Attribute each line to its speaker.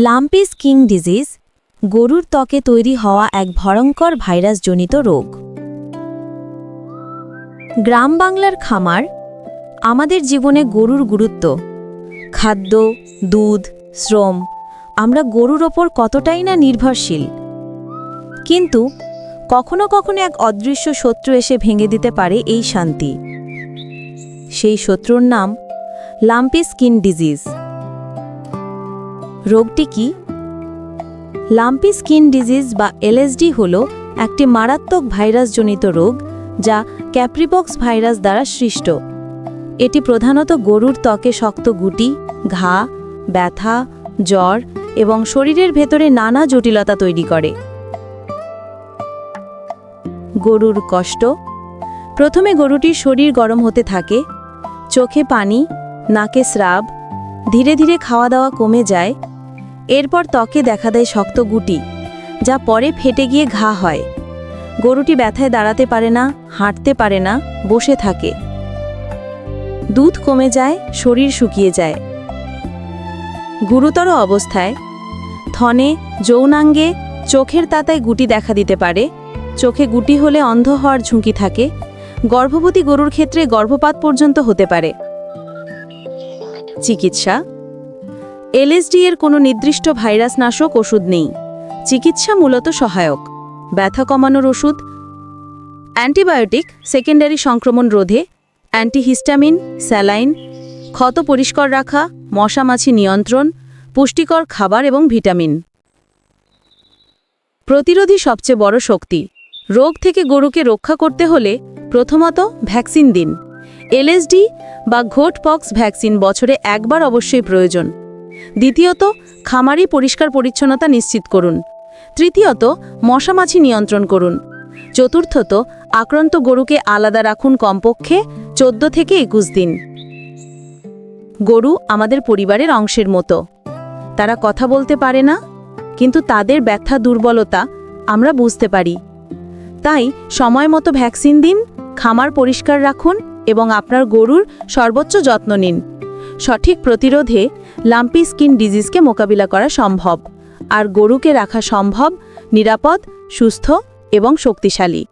Speaker 1: Lumpy scheme disease গরুর ত্বকে তৈরি হওয়া এক ভয়ঙ্কর ভাইরাসজনিত রোগ। গ্রাম বাংলার খামার আমাদের জীবনে গরুর গুরুত্ব, খাদ্য, দুধ, শ্রম, আমরা গরুর ওপর কতটাই না নির্ভরশীল। কিন্তু কখনো কখনো এক অদৃশ্য শত্রু এসে ভেঙে দিতে পারে এই শান্তি। সেই শত্রুর নাম লাম্পি স্কিন ডিজিজ। রোগটি কি? লাম্পি স্কিন ডিজিজ বা এলএসডি হল একটি মারাত্মক ভাইরাসজনিত রোগ যা ক্যাপ্রিপক্স ভাইরাস দ্বারা সৃষ্ট। এটি প্রধানত গরুর ত্বকে শক্ত গুটি, ঘা, ব্যথা, জ্বর এবং শরীরের ভেতরে নানা জটিলতা তৈরি করে। গরুর কষ্ট। প্রথমে গরুটির শরীর গরম হতে থাকে, চোখে পানি, নাকে স্রাব, ধীরে ধীরে খাওয়া দাওয়া কমে যায়। এরপর ত্বকে দেখা দেয় শক্ত গুটি, যা পরে ফেটে গিয়ে ঘা হয়। গরুটি ব্যথায় দাঁড়াতে পারে না, হাঁটতে পারে না, বসে থাকে। দুধ কমে যায়, শরীর শুকিয়ে যায়। গুরুতর অবস্থায় থনে, যৌনাঙ্গে, চোখের তাতায় গুটি দেখা দিতে পারে। চোখে গুটি হলে অন্ধ হওয়ার ঝুঁকি থাকে। গর্ভবতী গরুর ক্ষেত্রে গর্ভপাত পর্যন্ত হতে পারে। চিকিৎসা। এলএসডি এর কোনো নির্দিষ্ট ভাইরাসনাশক ওষুধ নেই। চিকিৎসা মূলত সহায়ক। ব্যথা কমানোর ওষুধ, অ্যান্টিবায়োটিক সেকেন্ডারি সংক্রমণ রোধে, অ্যান্টিহিস্টামিন, স্যালাইন, ক্ষত পরিষ্কার রাখা, মশামাছি নিয়ন্ত্রণ, পুষ্টিকর খাবার এবং ভিটামিন। প্রতিরোধী সবচেয়ে বড় শক্তি। রোগ থেকে গরুকে রক্ষা করতে হলে প্রথমত ভ্যাকসিন দিন। এলএসডি বা ঘোট পক্স ভ্যাকসিন বছরে একবার অবশ্যই প্রয়োজন। দ্বিতীয়ত, খামারি পরিষ্কার পরিচ্ছন্নতা নিশ্চিত করুন। তৃতীয়ত, মশামাছি নিয়ন্ত্রণ করুন। চতুর্থত, আক্রান্ত গরুকে আলাদা রাখুন কমপক্ষে 14 থেকে 21 দিন। গরু আমাদের পরিবারের অংশের মতো। তারা কথা বলতে পারে না, কিন্তু তাদের ব্যথা দুর্বলতা আমরা বুঝতে পারি। তাই সময় মতো ভ্যাকসিন দিন, খামার পরিষ্কার রাখুন এবং আপনার গরুর সর্বোচ্চ যত্ন নিন। সঠিক প্রতিরোধে লাম্পি স্কিন ডিজিজকে মোকাবিলা করা সম্ভব, আর গরুকে রাখা সম্ভব নিরাপদ, সুস্থ এবং শক্তিশালী।